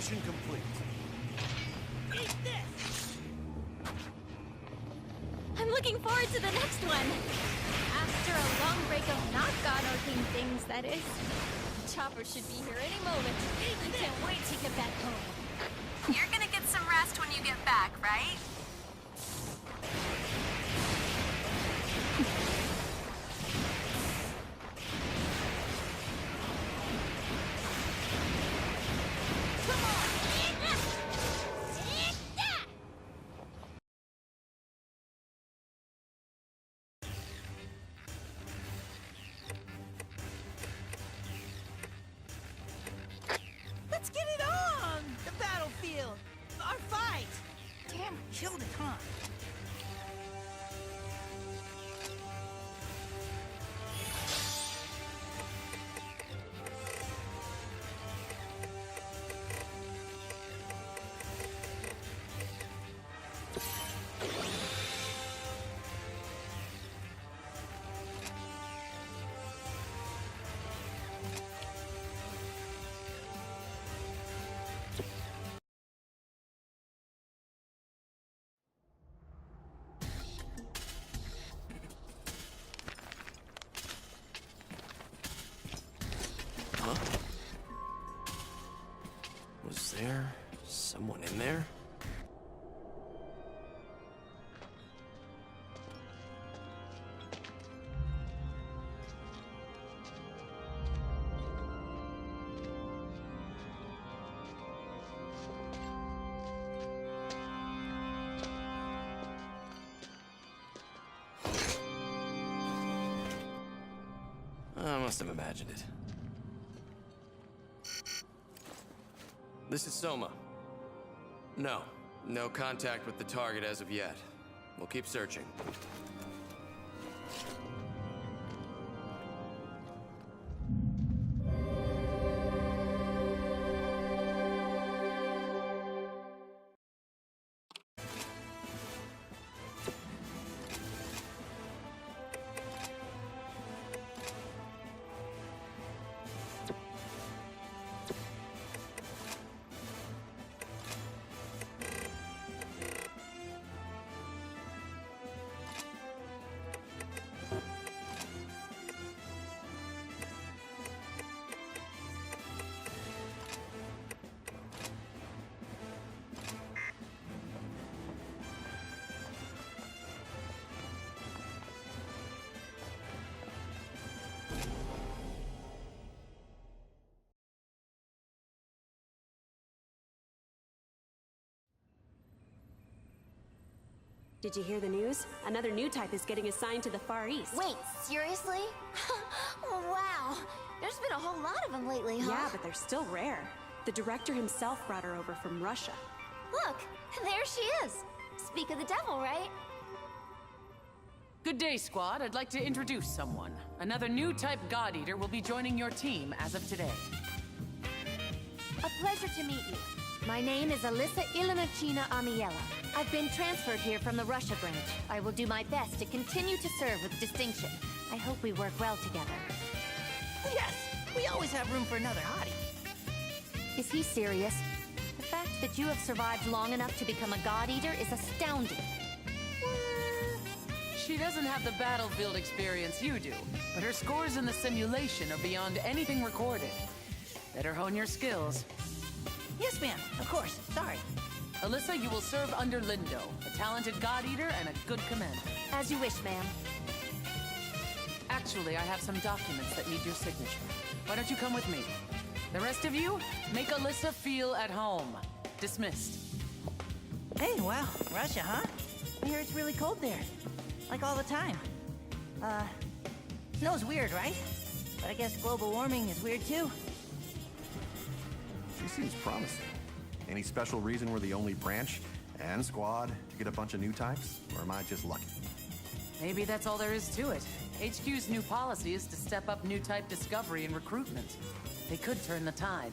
Mission complete. Eat this! I'm looking forward to the next one. After a long break of not God-ordained things, that is. Chopper should be here any moment. I can't wait to get back home. You're gonna get some rest when you get back, right? Let's get it on! The battlefield! Our fight! Damn, killed it, huh? Huh? Was there someone in there? I must have imagined it. This is Soma. No contact with the target as of yet. We'll keep searching. Did you hear the news? Another new type is getting assigned to the Far East. Wait, seriously? Wow. There's been a whole lot of them lately, huh? Yeah, but they're still rare. The director himself brought her over from Russia. Look, there she is. Speak of the devil, right? Good day, squad. I'd like to introduce someone. Another new type God Eater will be joining your team as of today. A pleasure to meet you. My name is Alyssa Ilinachina Amiela. I've been transferred here from the Russia branch. I will do my best to continue to serve with distinction. I hope we work well together. Yes! We always have room for another hottie. Is he serious? The fact that you have survived long enough to become a God Eater is astounding. She doesn't have the battlefield experience you do, but her scores in the simulation are beyond anything recorded. Better hone your skills. Yes, ma'am. Of course. Sorry. Alyssa, you will serve under Lindo, a talented God Eater and a good commander. As you wish, ma'am. Actually, I have some documents that need your signature. Why don't you come with me? The rest of you, make Alyssa feel at home. Dismissed. Hey, wow. Russia, huh? I hear it's really cold there. Like all the time. Snow's weird, right? But I guess global warming is weird too. She seems promising. Any special reason we're the only branch and squad to get a bunch of new types? Or am I just lucky? Maybe that's all there is to it. HQ's new policy is to step up new type discovery and recruitment. They could turn the tide.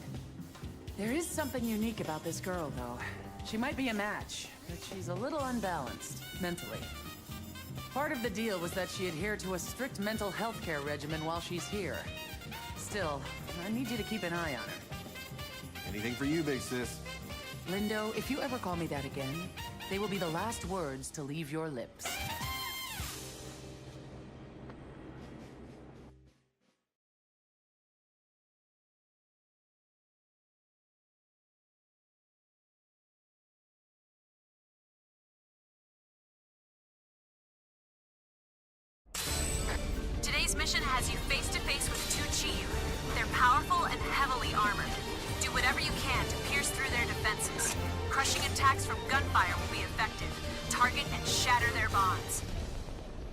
There is something unique about this girl, though. She might be a match, but she's a little unbalanced, mentally. Part of the deal was that she adhered to a strict mental health care regimen while she's here. Still, I need you to keep an eye on her. Anything for you, big sis. Lindo, if you ever call me that again, they will be the last words to leave your lips. Today's mission has you face to face with two Chiyu. They're powerful and heavily armored. Do whatever you can to pierce through their defenses. Crushing attacks from gunfire will be effective. Target and shatter their bonds.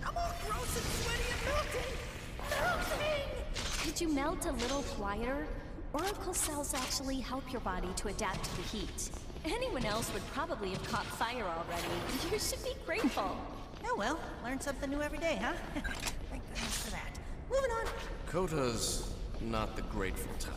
I'm all gross and sweaty and melting! Melting! Could you melt a little quieter? Oracle cells actually help your body to adapt to the heat. Anyone else would probably have caught fire already. You should be grateful. Oh well, learn something new every day, huh? Thank goodness for that. Moving on. Kota's not the grateful type.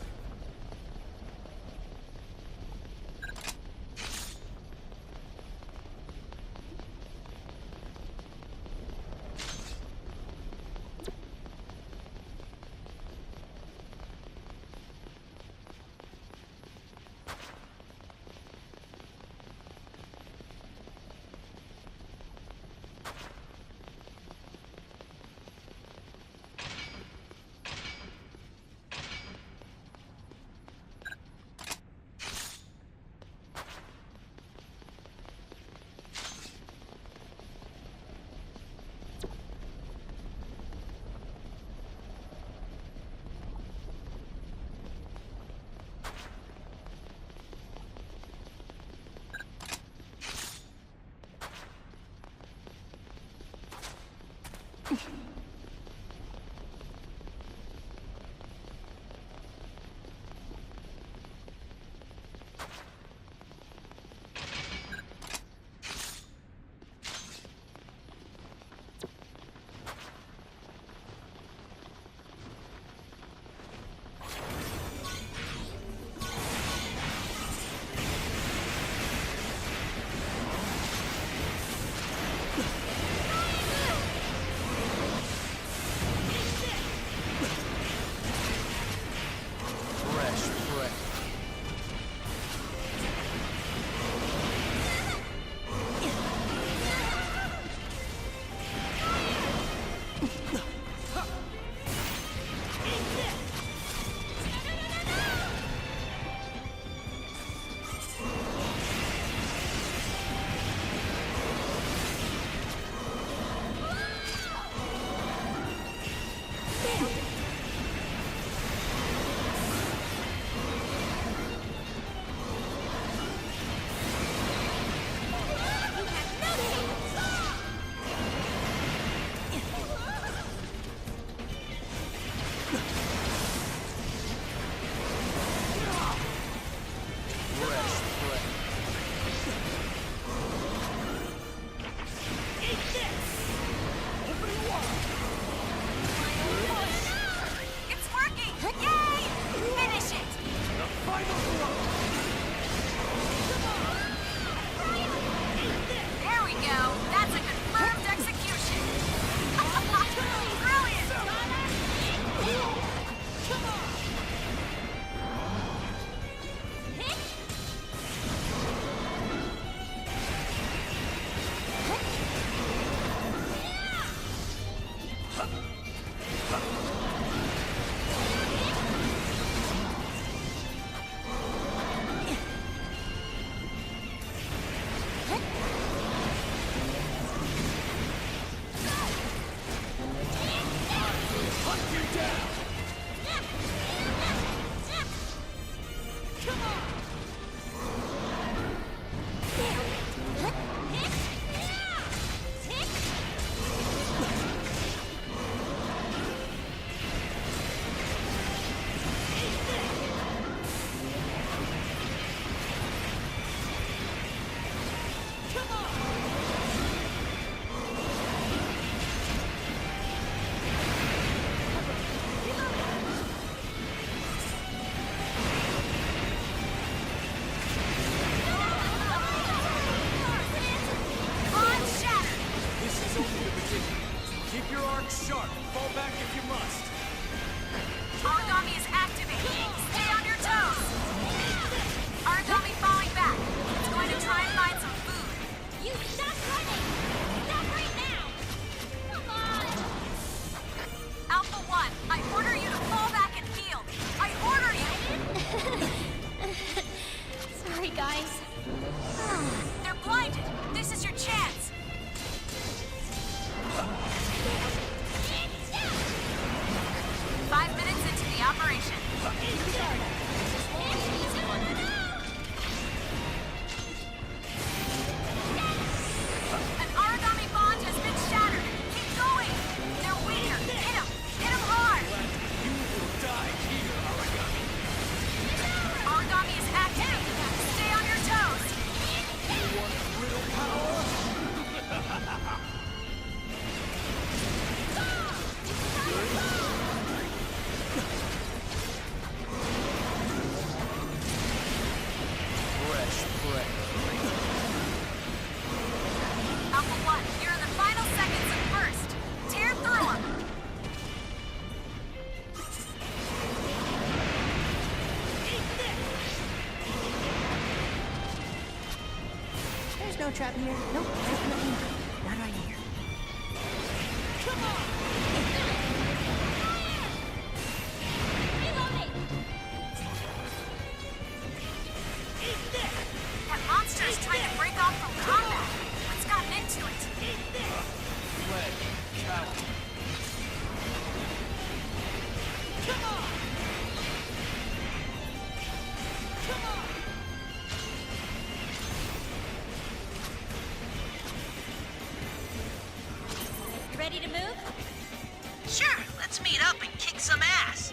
Origami is activating. Stay on your toes. Alpha 1, you're in the final seconds of first. Tear through them. There's no trap here. Nope, definitely not. Not right here. Come on! That monster is trying to break off from combat. What's gotten into it? Fled. Coward. Come on! Come on! You ready to move? Sure, let's meet up and kick some ass.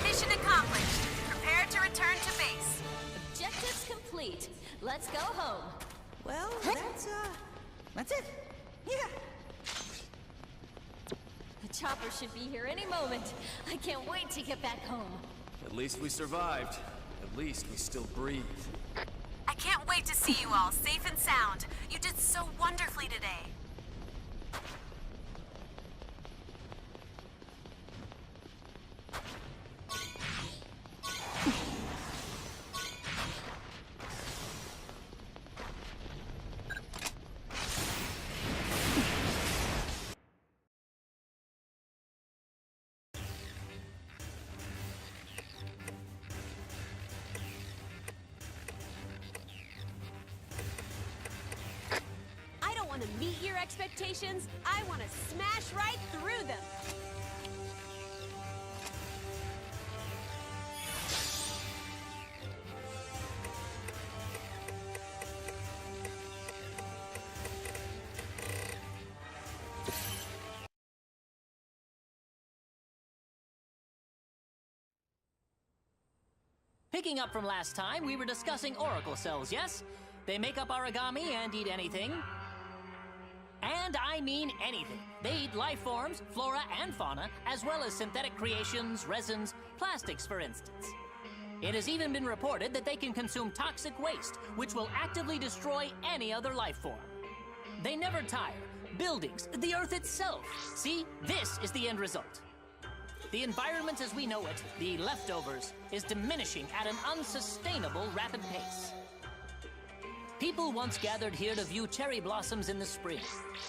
Mission accomplished. Prepare to return to base. Objectives complete. Let's go home. Well, that's it. Yeah. The chopper should be here any moment. I can't wait to get back home. At least we survived. At least we still breathe. I can't wait to see you all safe and sound. You did so wonderfully today. I don't want to meet your expectations. I want to smash right through them. Picking up from last time, we were discussing oracle cells, yes? They make up origami and eat anything. And I mean anything. They eat life forms, flora and fauna, as well as synthetic creations, resins, plastics, for instance. It has even been reported that they can consume toxic waste, which will actively destroy any other life form. They never tire. Buildings, the Earth itself. See, this is the end result. The environment as we know it, the leftovers, is diminishing at an unsustainable rapid pace. People once gathered here to view cherry blossoms in the spring,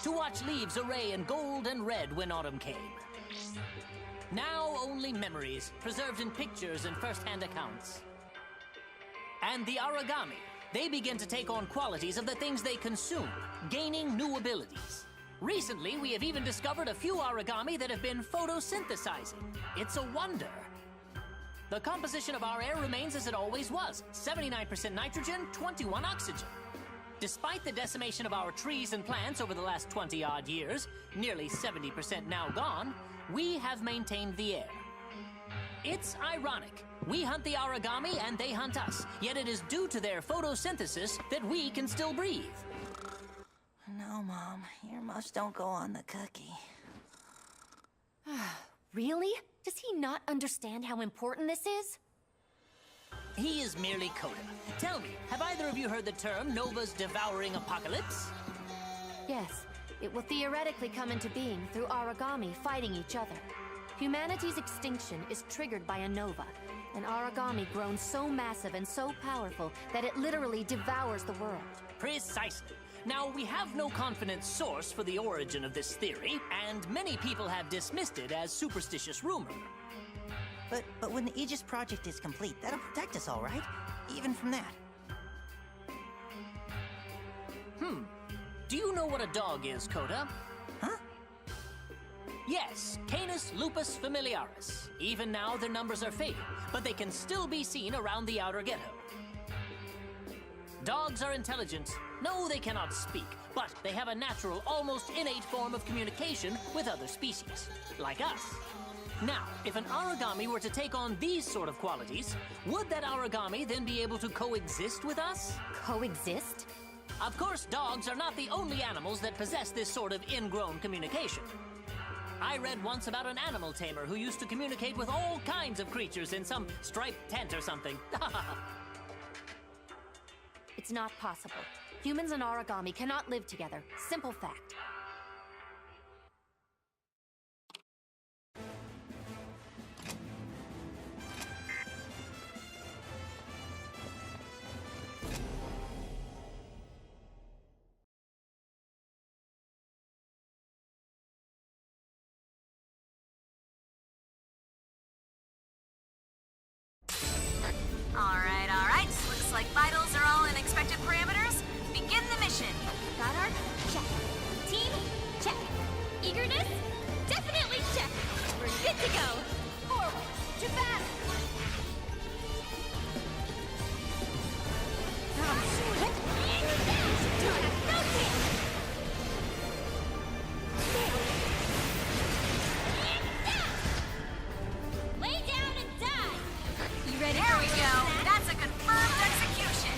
to watch leaves array in gold and red when autumn came. Now only memories, preserved in pictures and first-hand accounts. And the origami, they begin to take on qualities of the things they consume, gaining new abilities. Recently, we have even discovered a few origami that have been photosynthesizing. It's a wonder. The composition of our air remains as it always was, 79% nitrogen, 21 oxygen. Despite the decimation of our trees and plants over the last 20-odd years, nearly 70% now gone, we have maintained the air. It's ironic. We hunt the origami and they hunt us, yet it is due to their photosynthesis that we can still breathe. No, Mom. Earmuffs don't go on the cookie. Really? Does he not understand how important this is? He is merely Coda. Tell me, have either of you heard the term Nova's devouring apocalypse? Yes, it will theoretically come into being through origami fighting each other. Humanity's extinction is triggered by a nova, an origami grown so massive and so powerful that it literally devours the world. Precisely. Now, we have no confident source for the origin of this theory, and many people have dismissed it as superstitious rumor. But when the Aegis project is complete, that'll protect us all right? Even from that. Do you know what a dog is, Coda? Huh? Yes, Canis lupus familiaris. Even now, their numbers are fading, but they can still be seen around the outer ghetto. Dogs are intelligent. No, they cannot speak, but they have a natural, almost innate form of communication with other species, like us. Now, if an origami were to take on these sort of qualities, would that origami then be able to coexist with us? Coexist? Of course, dogs are not the only animals that possess this sort of ingrown communication. I read once about an animal tamer who used to communicate with all kinds of creatures in some striped tent or something. It's not possible. Humans and origami cannot live together. Simple fact. All right. Looks like vitals are all in expected parameters. Begin the mission. Goddard? Check. Team? Check. Eagerness? Definitely check. We're good to go. Forward to battle. Lay down and die. You ready? There we go. That's a confirmed execution.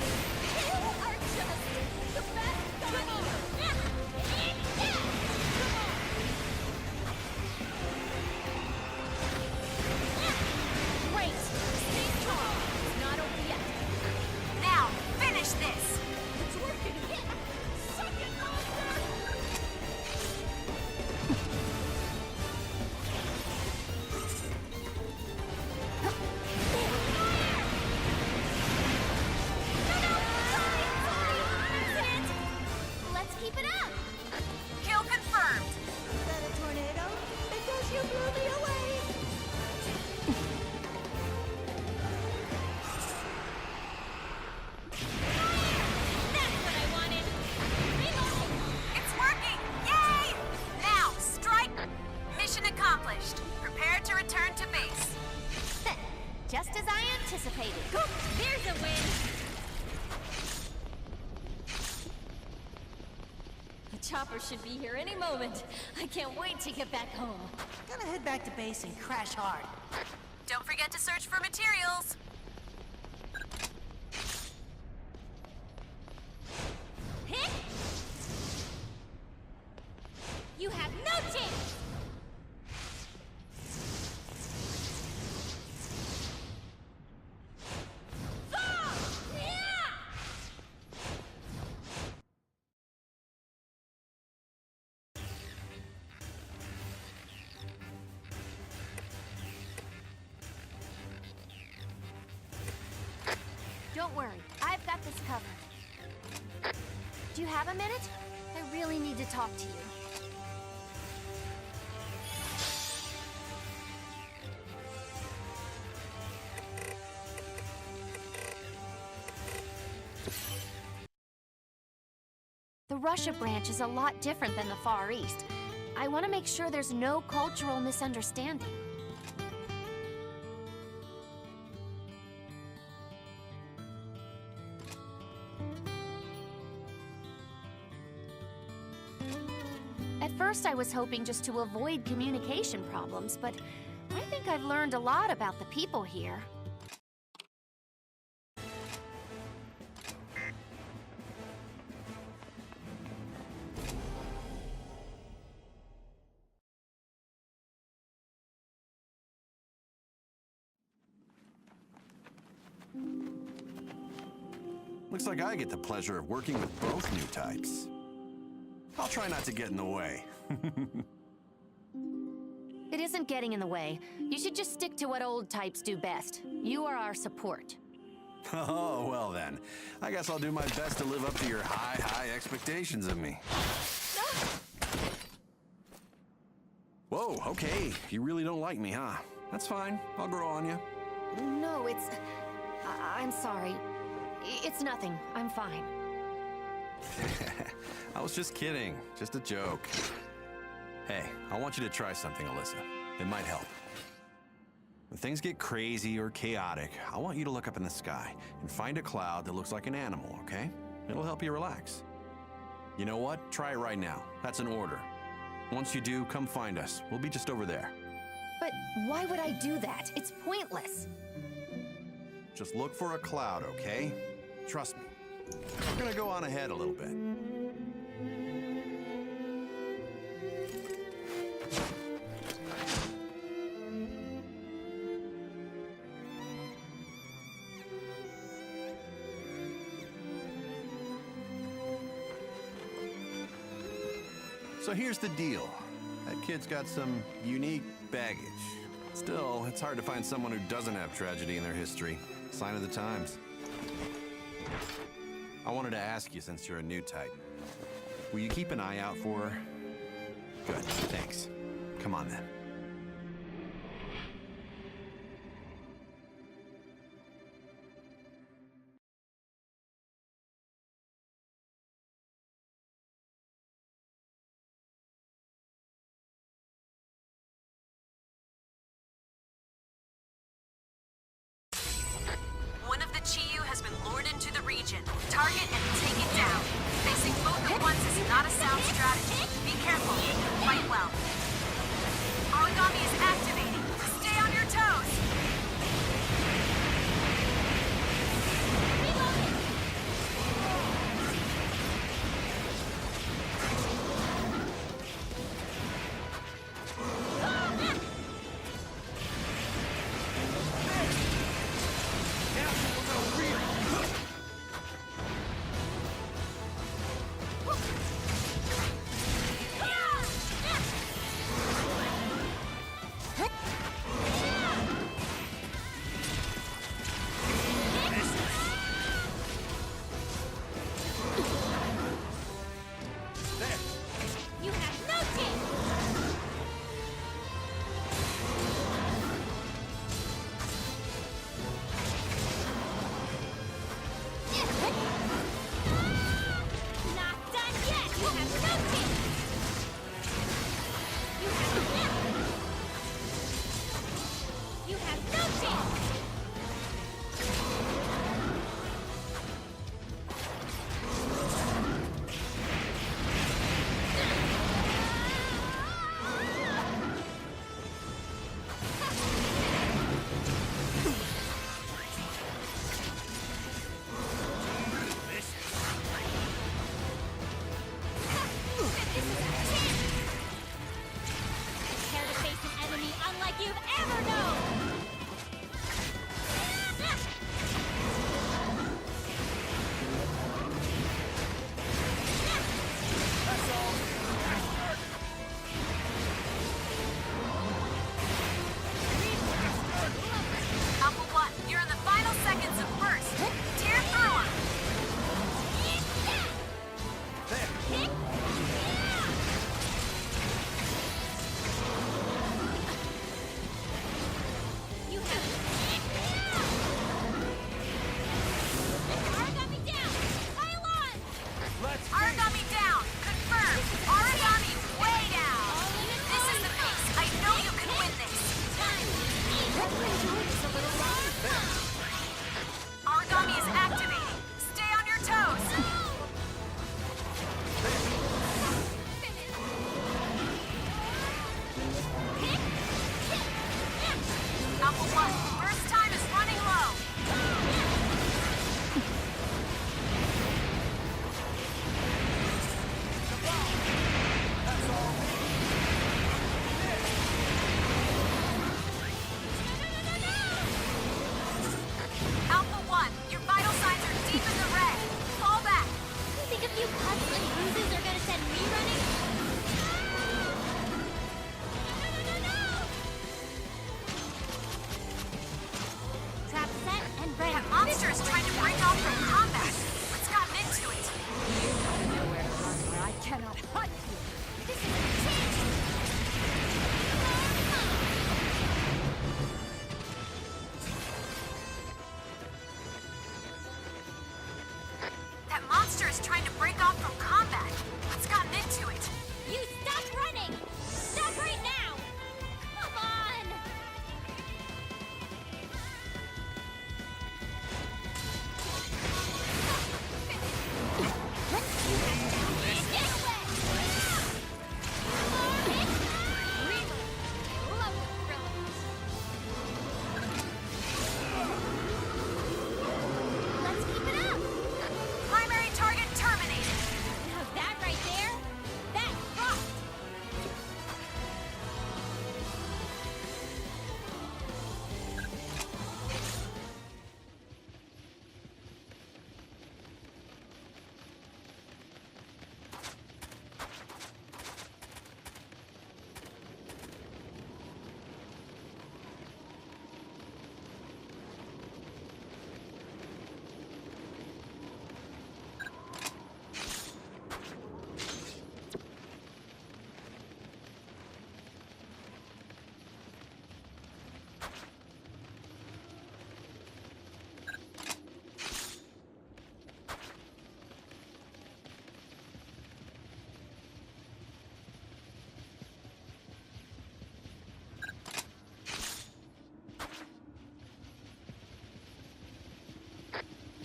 You are just the best guy. Great. Stay strong. It's not over yet. Now, finish this. It's working. Suck it, monster. Let's keep it up! Kill confirmed. Is that a tornado? Because you blew me away. That's what I wanted! Reload! It's working. Yay! Now, strike. Mission accomplished. Prepare to return to base. Just as I anticipated. There's a win! The chopper should be here any moment. I can't wait to get back home. Gonna head back to base and crash hard. Don't forget to search for materials. Hit! You have no chance! Ah! Yeah! Don't worry, I've got this covered. Do you have a minute? I really need to talk to you. The Russia branch is a lot different than the Far East. I want to make sure there's no cultural misunderstanding. At first, I was hoping just to avoid communication problems, but I think I've learned a lot about the people here. Looks like I get the pleasure of working with both new types. I'll try not to get in the way. It isn't getting in the way. You should just stick to what old types do best. You are our support. Oh, well then. I guess I'll do my best to live up to your high expectations of me. Whoa, okay. You really don't like me, huh? That's fine. I'll grow on you. No, it's... I'm sorry. It's nothing. I'm fine. I was just kidding. Just a joke. Hey, I want you to try something, Alyssa. It might help. When things get crazy or chaotic, I want you to look up in the sky and find a cloud that looks like an animal, okay? It'll help you relax. You know what? Try it right now. That's an order. Once you do, come find us. We'll be just over there. But why would I do that? It's pointless. Just look for a cloud, okay? Trust me. We're gonna go on ahead a little bit. So here's the deal. That kid's got some unique baggage. Still, it's hard to find someone who doesn't have tragedy in their history. Sign of the times. I wanted to ask you, since you're a new type, will you keep an eye out for her? Good, thanks. Come on then. One of the Chiyu has been lured into the region. Target and take it down. Facing both at once is not a sound strategy. Be careful. Fight well. Origami is activating. Stay on your toes. You have no chance! Not done yet! You have no chance! You have no chance! Prepare to face an enemy unlike you've ever known! Alpha 1, you're in the final seconds of burst. Tear through 'em. You have Origami down! Pile on! Origami down. Confirmed. Origami way down. This is the pace. I know you can win this. Origami is activating. Stay on your toes. Alpha 1, burst time is running low. Alpha 1, your vital signs are deep in the red. Fall back. You think a few cuts and bruises are gonna send me running? No!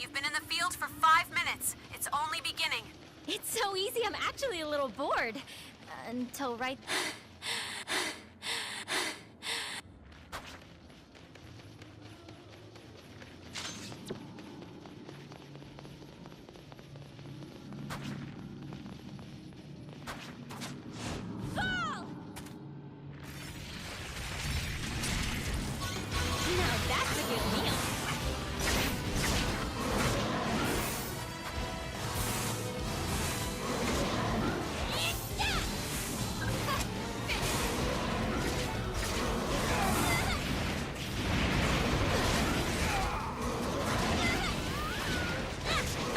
You've been in the field for 5 minutes. It's only beginning. It's so easy, I'm actually a little bored. Until right... Fall! Now that's a good meal.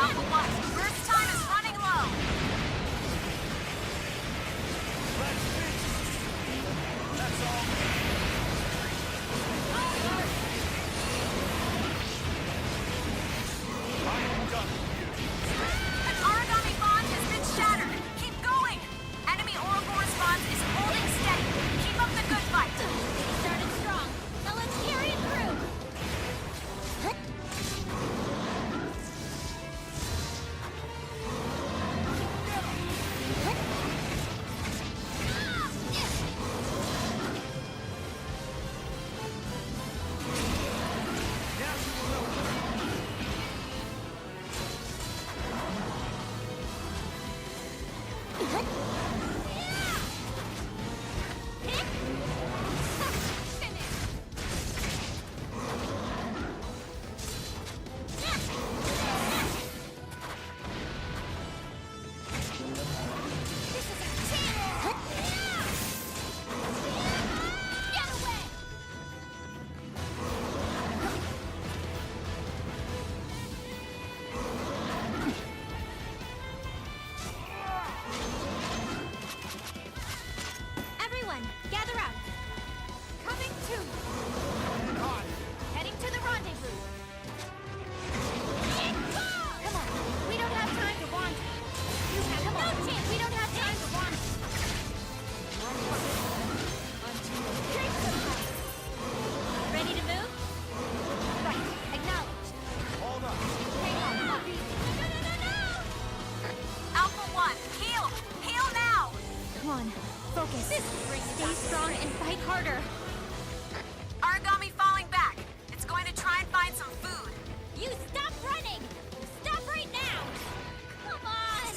Alpha 1, burst time is running low. That's all. I am done with you. An origami bond has been shattered. Keep going. Enemy Oracle response is holding steady. Keep up the good fight. It started strong. Now let's carry it through. Everyone, gather round. Coming to. Heading to the rendezvous. Come on, we don't have time to wander. You have no chance. We don't have time to wander. Ready to move? Right. Acknowledged. Hold up. Hang on, puppy. No. Alpha 1, heal. Heal now. Come on, focus. Stay strong and fight harder. Origami falling back. It's going to try and find some food. You stop running! Stop right now! Come on!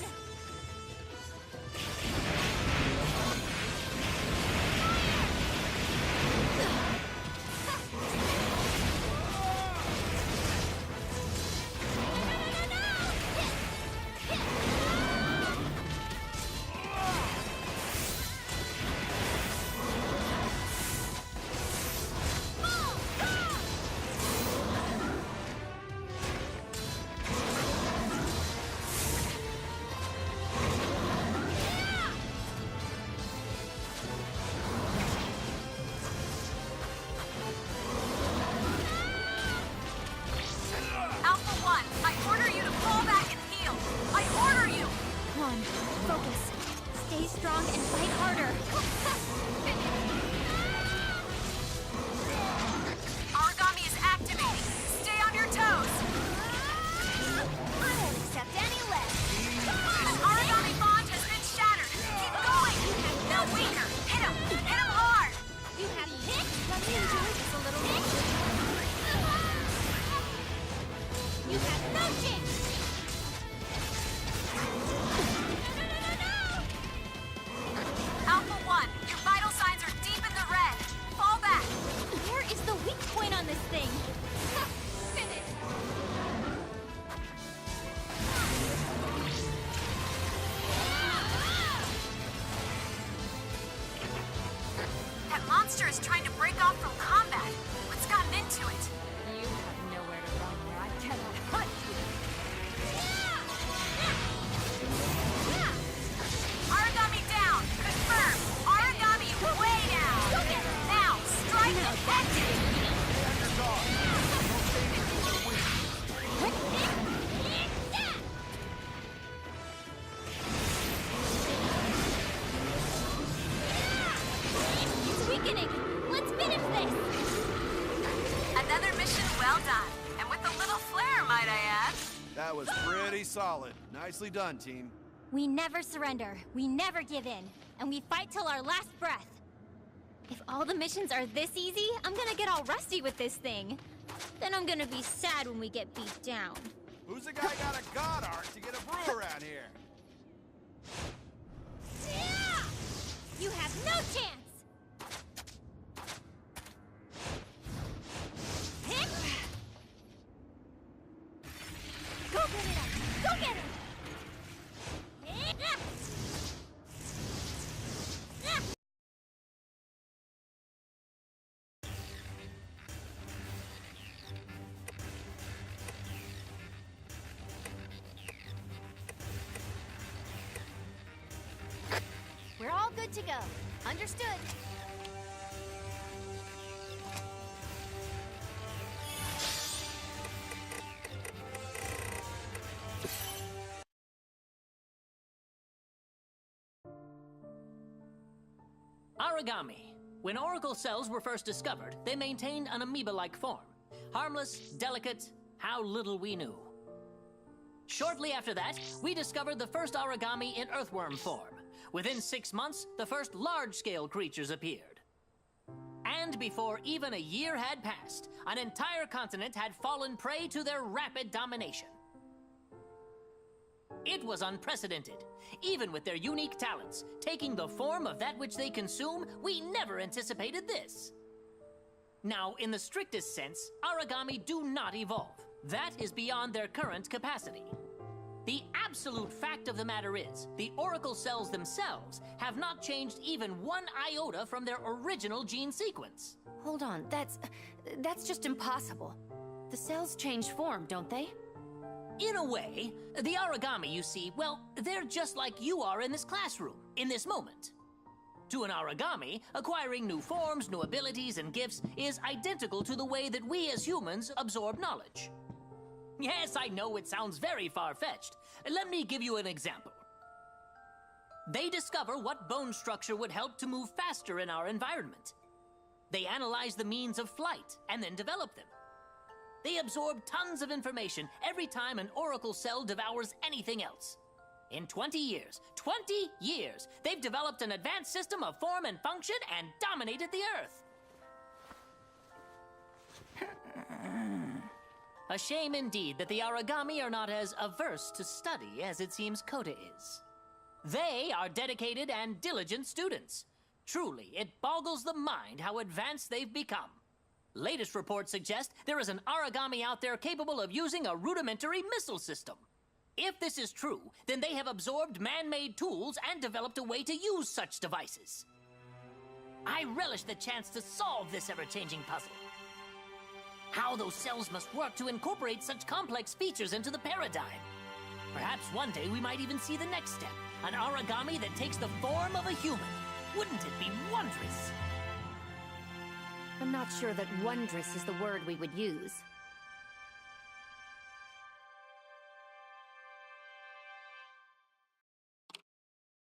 Alpha 1, I order you to fall back and heal. I order you. Come on, focus. Stay strong and fight harder. Origami is activating. Stay on your toes. I won't accept any less. An origami bond has been shattered. Keep going. No weaker. Hit him. Hit him hard. You have hit? Let me enjoy this a little bit. You have no chance! Alpha 1, your vital signs are deep in the red. Fall back. Where is the weak point on this thing? Finish! That monster is trying to break off from combat. What's gotten into it? You have nowhere to run where I cannot hunt you! Origami down. Confirmed. Origami way down. Now, strike and exit. It's weakening! Let's finish this! Another mission well done. And with a little flair, might I add. That was pretty solid. Nicely done, team. We never surrender, we never give in, and we fight till our last breath. If all the missions are this easy, I'm gonna get all rusty with this thing. Then I'm gonna be sad when we get beat down. Who's the guy got a god art to get a brew around here? Yeah! You have no chance! Hit! Go get it! Go get it! Hit! We're all good to go. Understood. Origami. When oracle cells were first discovered, they maintained an amoeba-like form. Harmless, delicate, how little we knew. Shortly after that, we discovered the first origami in earthworm form. Within 6 months, the first large-scale creatures appeared. And before even a year had passed, an entire continent had fallen prey to their rapid domination. It was unprecedented. Even with their unique talents, taking the form of that which they consume, we never anticipated this. Now, in the strictest sense, origami do not evolve. That is beyond their current capacity. The absolute fact of the matter is, the oracle cells themselves have not changed even 1 iota from their original gene sequence. Hold on, that's just impossible. The cells change form, don't they? In a way, the origami you see, well, they're just like you are in this classroom, in this moment. To an origami, acquiring new forms, new abilities, and gifts is identical to the way that we as humans absorb knowledge. Yes, I know it sounds very far-fetched. Let me give you an example. They discover what bone structure would help to move faster in our environment. They analyze the means of flight and then develop them. They absorb tons of information every time an oracle cell devours anything else. In 20 years, they've developed an advanced system of form and function and dominated the Earth. A shame indeed that the origami are not as averse to study as it seems Kota is. They are dedicated and diligent students. Truly, it boggles the mind how advanced they've become. Latest reports suggest there is an origami out there capable of using a rudimentary missile system. If this is true, then they have absorbed man-made tools and developed a way to use such devices. I relish the chance to solve this ever-changing puzzle. How those cells must work to incorporate such complex features into the paradigm. Perhaps one day we might even see the next step, an origami that takes the form of a human. Wouldn't it be wondrous? I'm not sure that wondrous is the word we would use.